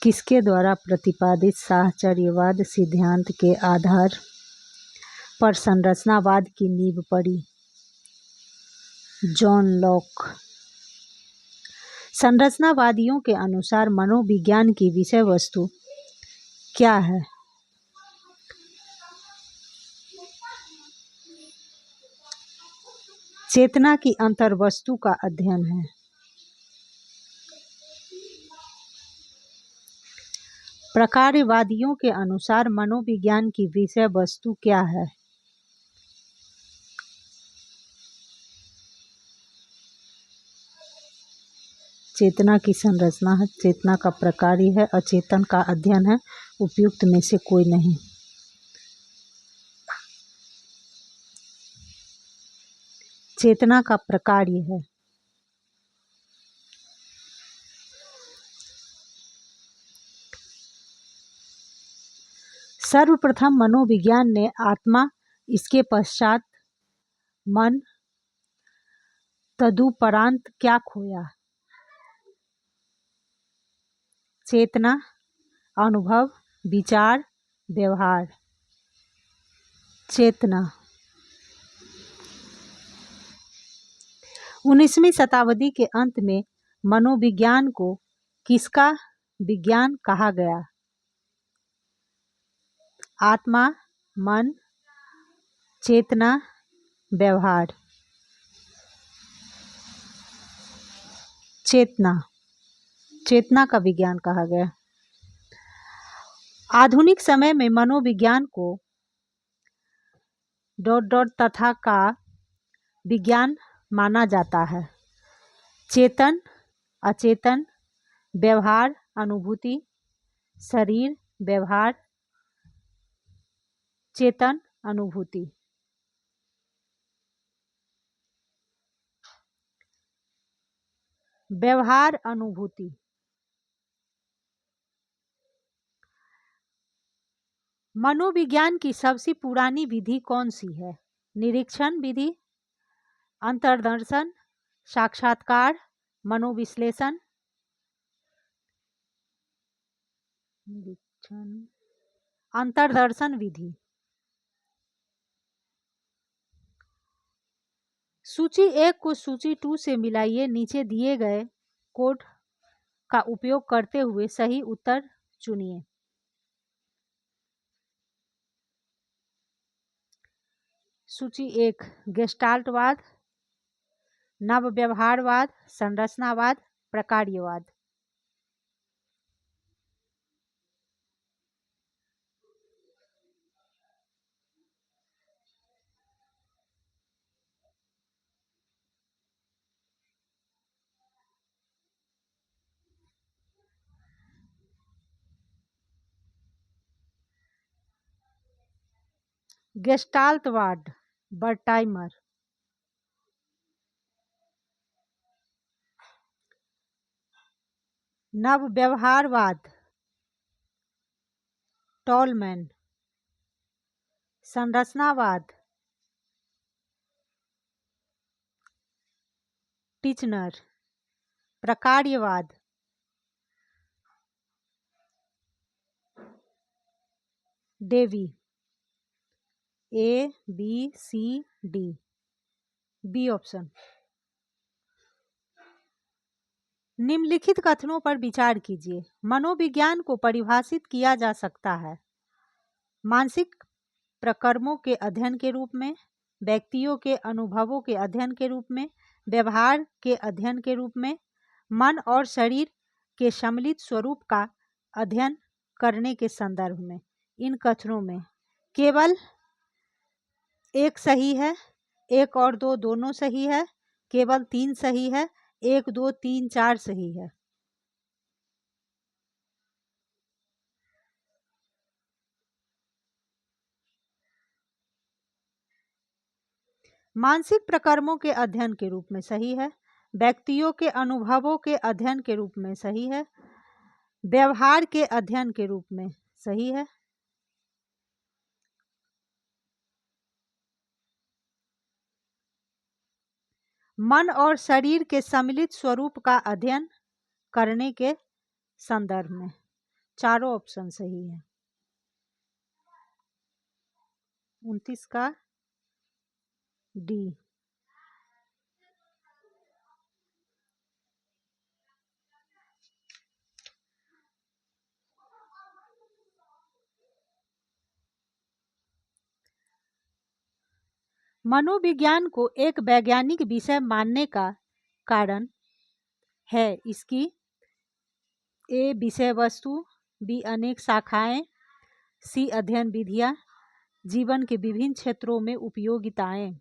किसके द्वारा प्रतिपादित साहचर्यवाद सिद्धांत के आधार पर संरचनावाद की नींव पड़ी? John Locke. संरचनावादियों के अनुसार मनोविज्ञान की विषय वस्तु क्या है? चेतना की अंतर्वस्तु का अध्ययन है। प्रकार्यवादियों के अनुसार मनोविज्ञान की विषय वस्तु क्या है? चेतना की संरचना है, चेतना का प्रकार्य है, अचेतन का अध्ययन है, उपयुक्त में से कोई नहीं। चेतना का प्रकार्य है। सर्वप्रथम मनोविज्ञान ने आत्मा, इसके पश्चात मन, तदुपरांत क्या खोया? चेतना, अनुभव, विचार, व्यवहार। चेतना। 19वीं शताब्दी के अंत में मनोविज्ञान को किसका विज्ञान कहा गया? आत्मा, मन, चेतना, व्यवहार। चेतना। चेतना का विज्ञान कहा गया। आधुनिक समय में मनोविज्ञान को तथा का विज्ञान माना जाता है। चेतन, अचेतन, व्यवहार, अनुभूति, शरीर, व्यवहार, चेतन, अनुभूति। व्यवहार, अनुभूति। मनोविज्ञान की सबसे पुरानी विधि कौन सी है? निरीक्षण विधि, अंतर्दर्शन, साक्षात्कार, मनोविश्लेषण। निरीक्षण, अंतर्दर्शन विधि। सूची 1 को सूची 2 से मिलाइए। नीचे दिए गए कोड का उपयोग करते हुए सही उत्तर चुनिए। सूची 1, गेस्टाल्टवाद, नवव्यवहारवाद, संरचनावाद, प्रकार्यवाद। गेस्टाल्टवाद, बर्टाइमर। नवव्यवहारवाद, टॉलमैन। संरचनावाद, टिचनर। प्रकार्यवाद, Dewey. A, B, C, D। B option. निम्नलिखित कथनों पर विचार कीजिए। मनोविज्ञान को परिभाषित किया जा सकता है मानसिक प्रकर्मों के अध्ययन के रूप में, व्यक्तियों के अनुभवों के अध्ययन के रूप में, व्यवहार के अध्ययन के रूप में, मन और शरीर के सम्मिलित स्वरूप का अध्ययन करने के संदर्भ में। इन कथनों में केवल एक सही है, 1 और 2 दोनों सही है, केवल 3 सही है, 1, 2, 3, 4 सही है। मानसिक प्रकर्मों के अध्ययन के रूप में सही है, व्यक्तियों के अनुभवों के अध्ययन के रूप में सही है, व्यवहार के अध्ययन के रूप में सही है, मन और शरीर के सम्मिलित स्वरूप का अध्ययन करने के संदर्भ में। चारों ऑप्शन सही है। 29 का डी। मनोविज्ञान को एक वैज्ञानिक विषय मानने का कारण है इसकी ए विषय वस्तु, बी अनेक शाखाएं, सी अध्ययन विधियां, जीवन के विभिन्न क्षेत्रों में उपयोगिताएं।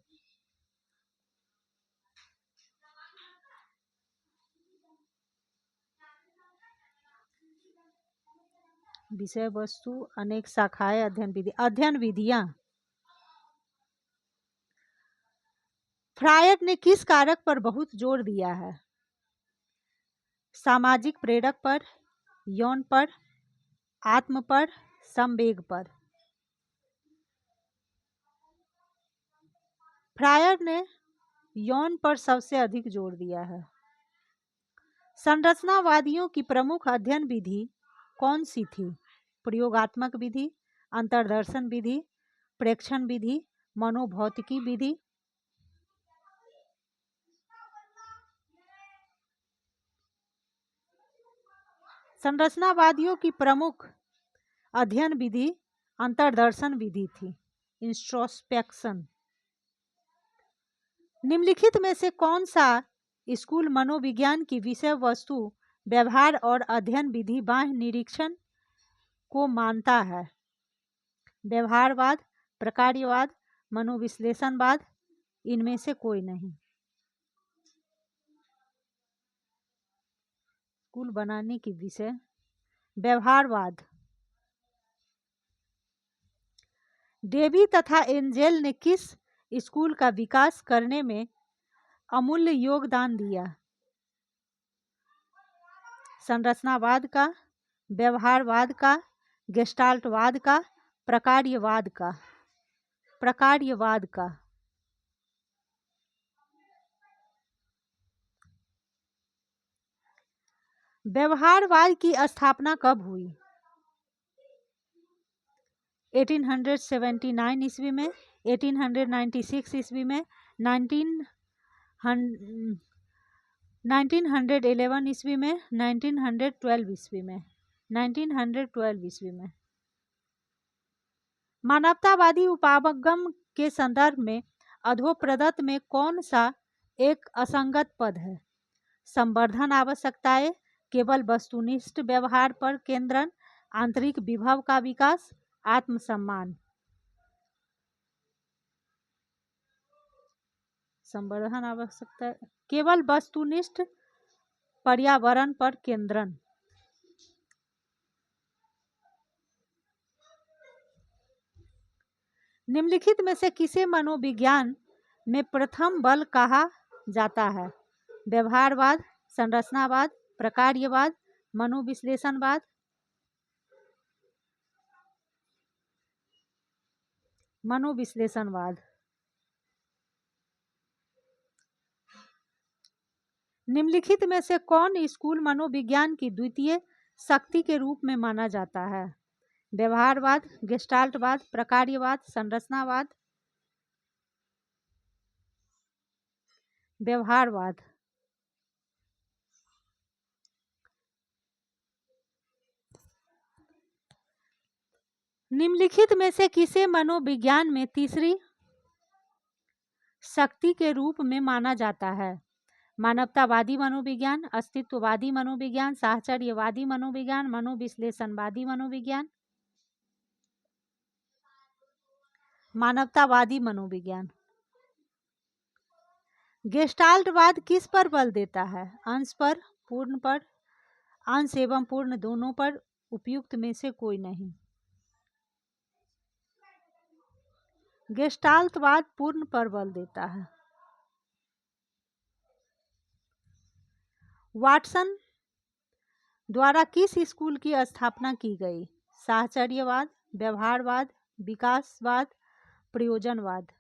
विषय वस्तु, अनेक शाखाएं, अध्ययन विधि, अध्ययन विधियां। फ्रायड ने किस कारक पर बहुत जोर दिया है? सामाजिक प्रेरक पर, यौन पर, आत्म पर, संवेग पर। फ्रायड ने यौन पर सबसे अधिक जोर दिया है। संरचनावादियों की प्रमुख अध्ययन विधि कौन सी थी? प्रयोगात्मक विधि, अंतर्दर्शन विधि, प्रेक्षण विधि, मनोभौतिकी विधि। संरचनावादियों की प्रमुख अध्ययन विधि अंतर्दर्शन विधि थी, इंट्रोस्पेक्शन। निम्नलिखित में से कौन सा स्कूल मनोविज्ञान की विषय वस्तु, व्यवहार और अध्ययन विधि बाह्य निरीक्षण को मानता है? व्यवहारवाद, प्रकार्यवाद, मनोविश्लेषणवाद, इनमें से कोई नहीं। स्कूल बनाने की विषय व्यवहारवाद। डेवी तथा एंजेल ने किस स्कूल का विकास करने में अमूल्य योगदान दिया? संरचनावाद का, व्यवहारवाद का, गेस्टाल्टवाद का, प्रकार्यवाद का। प्रकार्यवाद का। व्यवहारवाद की स्थापना कब हुई? 1879 ईस्वी में, 1896 ईस्वी में, 1911 ईस्वी में, 1912 ईस्वी में। 1912 ईस्वी में। मानवतावादी उपागम के संदर्भ में अधोप्रदत्त में कौन सा एक असंगत पद है? संवर्धन आवश्यकताएं, केवल वस्तुनिष्ठ व्यवहार पर केंद्रण, आंतरिक विभव का विकास, आत्मसम्मान। संवर्धन आवश्यकता, केवल वस्तुनिष्ठ पर्यावरण पर केंद्रण। निम्नलिखित में से किसे मनोविज्ञान में प्रथम बल कहा जाता है? व्यवहारवाद, संरचनावाद, प्रकार्यवाद, मनोविश्लेषणवाद। मनोविश्लेषणवाद। निम्नलिखित में से कौन स्कूल मनोविज्ञान की द्वितीय शक्ति के रूप में माना जाता है? व्यवहारवाद, गेस्टाल्टवाद, प्रकार्यवाद, संरचनावाद। व्यवहारवाद। निम्नलिखित में से किसे मनोविज्ञान में तीसरी शक्ति के रूप में माना जाता है? मानवतावादी मनोविज्ञान, अस्तित्ववादी मनोविज्ञान, साहचर्यवादी मनोविज्ञान, मनोविश्लेषणवादी मनोविज्ञान। मानवतावादी मनोविज्ञान। गेस्टाल्टवाद किस पर बल देता है? अंश पर, पूर्ण पर, अंश एवं पूर्ण दोनों पर, उपयुक्त में से कोई नहीं। गेस्टाल्टवाद पूर्ण पर बल देता है। वाटसन द्वारा किस स्कूल की स्थापना की गई? साहचर्यवाद, व्यवहारवाद, विकासवाद, प्रयोजनवाद।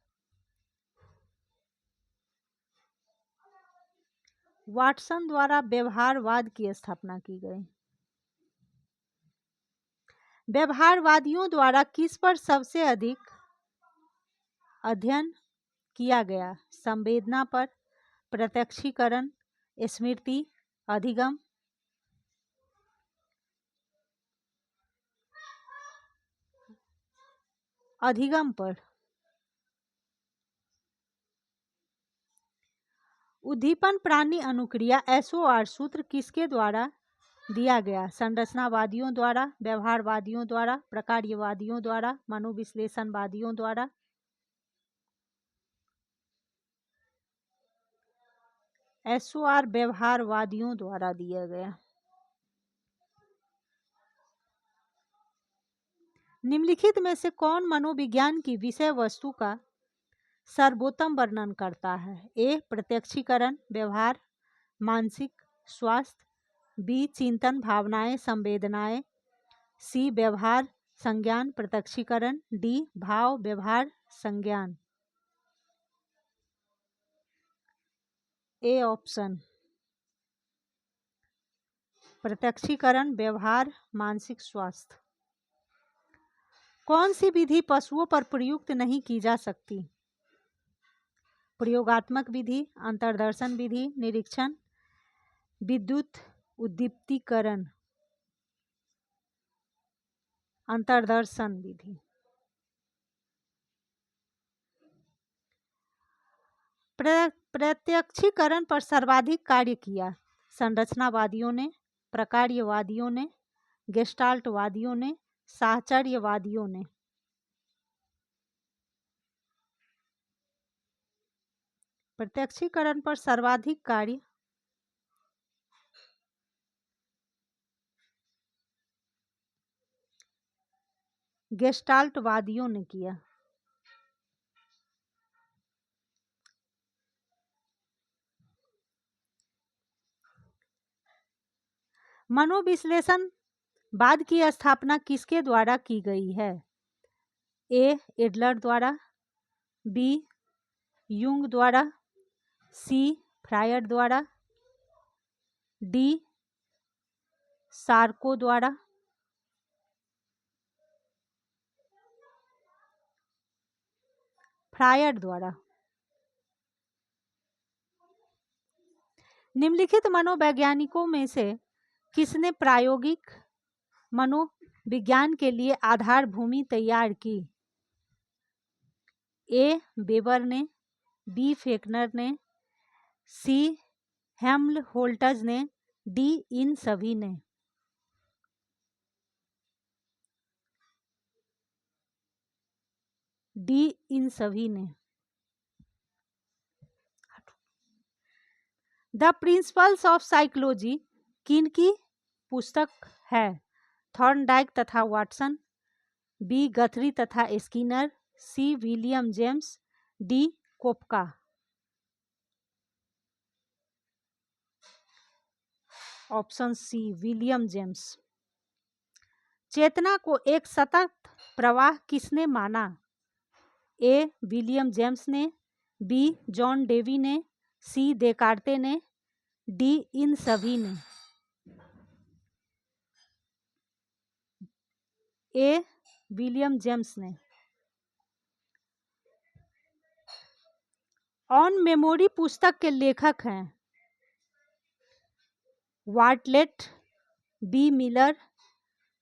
वाटसन द्वारा व्यवहारवाद की स्थापना की गई। व्यवहारवादियों द्वारा किस पर सबसे अधिक अध्ययन किया गया? संवेदना पर, प्रत्यक्षीकरण, स्मृति, अधिगम। अधिगम पर। उद्दीपन प्राणी अनुक्रिया SOR सूत्र किसके द्वारा दिया गया? संरचनावादियों द्वारा, व्यवहारवादियों द्वारा, प्रकार्यवादियों द्वारा, मनोविश्लेषणवादियों द्वारा। SOR व्यवहारवादियों द्वारा दिया गया। निम्नलिखित में से कौन मनोविज्ञान की विषय वस्तु का सर्वोत्तम वर्णन करता है? A प्रत्यक्षीकरण, व्यवहार, मानसिक स्वास्थ्य, B चिंतन, भावनाएं, संवेदनाएं, C व्यवहार, संज्ञान, प्रत्यक्षीकरण, D भाव, व्यवहार, संज्ञान। A ऑप्शन, प्रत्यक्षीकरण, व्यवहार, मानसिक स्वास्थ्य। कौन सी विधि पशुओं पर प्रयुक्त नहीं की जा सकती? प्रयोगात्मक विधि, अंतर्दर्शन विधि, निरीक्षण, विद्युत उद्दीप्तीकरण। अंतर्दर्शन विधि। प्रत्यक्षीकरण पर सर्वाधिक कार्य किया? संरचनावादियों ने, प्रकार्यवादियों ने, गेस्टाल्टवादियों ने, साहचर्यवादियों ने। प्रत्यक्षीकरण पर सर्वाधिक कार्य गेस्टाल्टवादियों ने किया। मनोविश्लेषण बाद की स्थापना किसके द्वारा की गई है? A एडलर द्वारा, B यूंग द्वारा, C फ्रायड द्वारा, D सार्को द्वारा। फ्रायड द्वारा। निम्नलिखित मनोवैज्ञानिकों में से किसने प्रायोगिक मनोविज्ञान के लिए आधार भूमि तैयार की? A बेबर ने, B फेकनर ने, C हेल्महोल्ट्ज ने, D इन सभी ने। D इन सभी ने। द प्रिंसिपल्स ऑफ साइकोलॉजी किनकी पुस्तक है? थॉर्नडाइक तथा वाटसन, B गथरी तथा Skinner, C William James, D Koffka. Option C William James. चेतना को एक सतत प्रवाह किसने माना? A विलियम जेम्स ने, B जॉन डेवी ने, C देकार्ते ने, D इन सभी ने। A विलियम जेम्स ने। ऑन मेमोरी पुस्तक के लेखक हैं Bartlett, B Miller,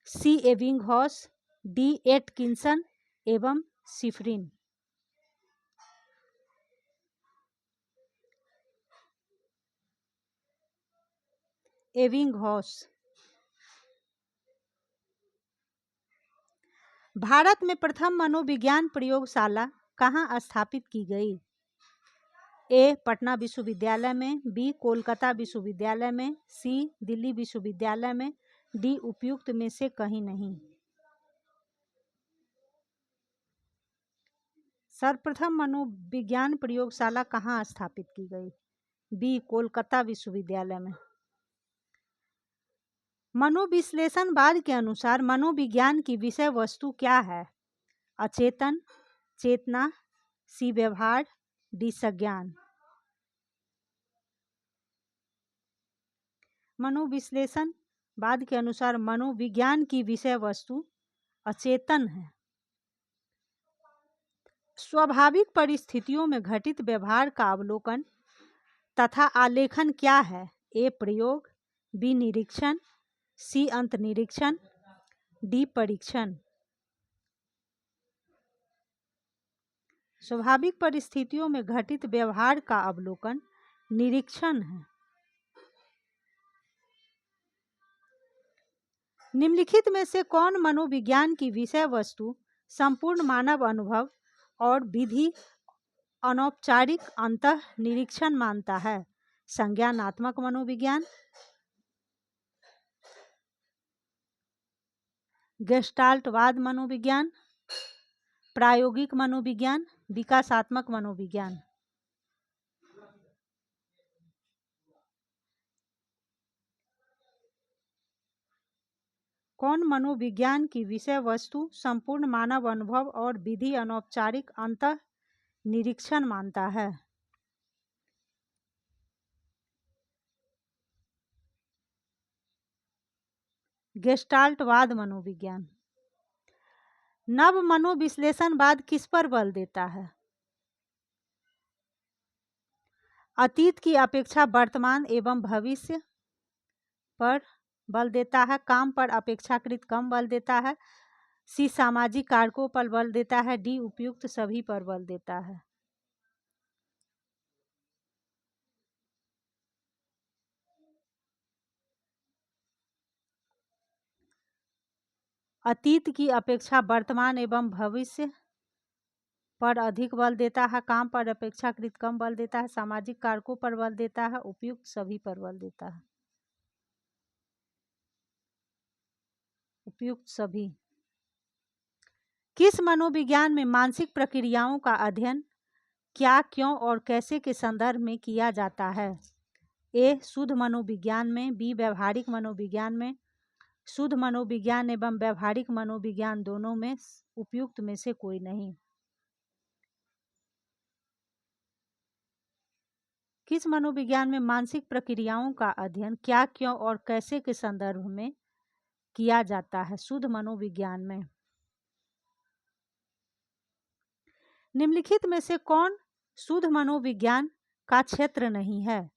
C Ebbinghaus, D Atkinson एवं सिफरिन। एबिंगहॉस। भारत में प्रथम मनोविज्ञान प्रयोगशाला कहाँ स्थापित की गई? A पटना विश्वविद्यालय में, B कोलकाता विश्वविद्यालय में, C दिल्ली विश्वविद्यालय में, D उपयुक्त में से कहीं नहीं। सर्वप्रथम मनोविज्ञान प्रयोगशाला कहाँ स्थापित की गई? B कोलकाता विश्वविद्यालय में। मनोविश्लेषणवाद के अनुसार मनोविज्ञान की विषय वस्तु क्या है? अचेतन, चेतना, C व्यवहार, D संज्ञान। मनोविश्लेषणवाद के अनुसार मनोविज्ञान की विषय वस्तु अचेतन है। स्वाभाविक परिस्थितियों में घटित व्यवहार का अवलोकन तथा आलेखन क्या है? ए प्रयोग, बी निरीक्षण, सी अंतनिरीक्षण, डी परीक्षण। स्वाभाविक परिस्थितियों में घटित व्यवहार का अवलोकन निरीक्षण है। निम्नलिखित में से कौन मनोविज्ञान की विषय वस्तु संपूर्ण मानव अनुभव और विधि अनौपचारिक अंतः निरीक्षण मानता है? संज्ञानात्मक मनोविज्ञान, गेस्टाल्टवाद मनोविज्ञान, प्रायोगिक मनोविज्ञान, विकासात्मक मनोविज्ञान। कौन मनोविज्ञान की विषय वस्तु संपूर्ण मानव अनुभव और विधि अनौपचारिक अंतः निरीक्षण मानता है? गेस्टाल्टवाद मनोविज्ञान। नव मनोविश्लेषणवाद किस पर बल देता है? अतीत की अपेक्षा वर्तमान एवं भविष्य पर बल देता है। काम पर अपेक्षाकृत कम बल देता है। सी सामाजिक कारकों पर बल देता है। डी उपयुक्त सभी पर बल देता है। अतीत की अपेक्षा वर्तमान एवं भविष्य पर अधिक बल देता है। काम पर अपेक्षाकृत कम बल देता है। सामाजिक कारकों पर बल देता है। उपयुक्त सभी पर बल देता है। उपयुक्त सभी। किस मनोविज्ञान में मानसिक प्रक्रियाओं का अध्ययन क्या, क्यों और कैसे के संदर्भ में किया जाता है? ए शुद्ध मनोविज्ञान में, बी व्यवहारिक मनोविज्ञान में, शुद्ध मनोविज्ञान एवं व्यवहारिक मनोविज्ञान दोनों में, उपयुक्त में से कोई नहीं। किस मनोविज्ञान में मानसिक प्रक्रियाओं का अध्ययन क्या, क्यों और कैसे के संदर्भ में किया जाता है? शुद्ध मनोविज्ञान में। निम्नलिखित में से कौन शुद्ध मनोविज्ञान का क्षेत्र नहीं है?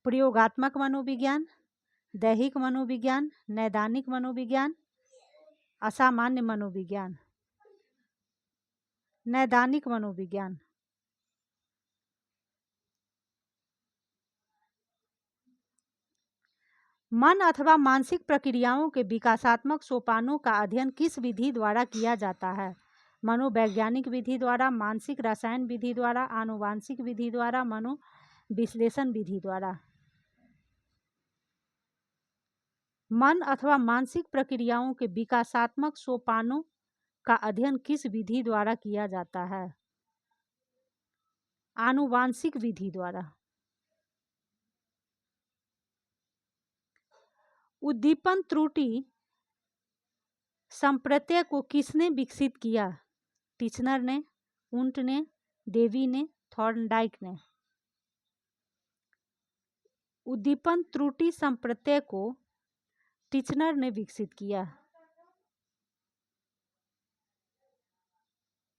प्रयोगात्मक मनोविज्ञान, दैहिक मनोविज्ञान, नैदानिक मनोविज्ञान, असामान्य मनोविज्ञान। नैदानिक मनोविज्ञान। मन अथवा मानसिक प्रक्रियाओं के विकासात्मक सोपानों का अध्ययन किस विधि द्वारा किया जाता है? मनोवैज्ञानिक विधि द्वारा, मानसिक रसायन विधि द्वारा, आनुवांशिक विधि द्वारा, मनोविश्लेषण विधि द्वारा। मन अथवा मानसिक प्रक्रियाओं के विकासात्मक सोपानों का अध्ययन किस विधि द्वारा किया जाता है? आनुवांशिक विधि द्वारा। उद्दीपन त्रुटि संप्रत्यय को किसने विकसित किया? टिचनर ने, उंट ने, डेवी ने, थॉर्नडाइक ने। उद्दीपन त्रुटि संप्रत्यय को टिचनर ने विकसित किया।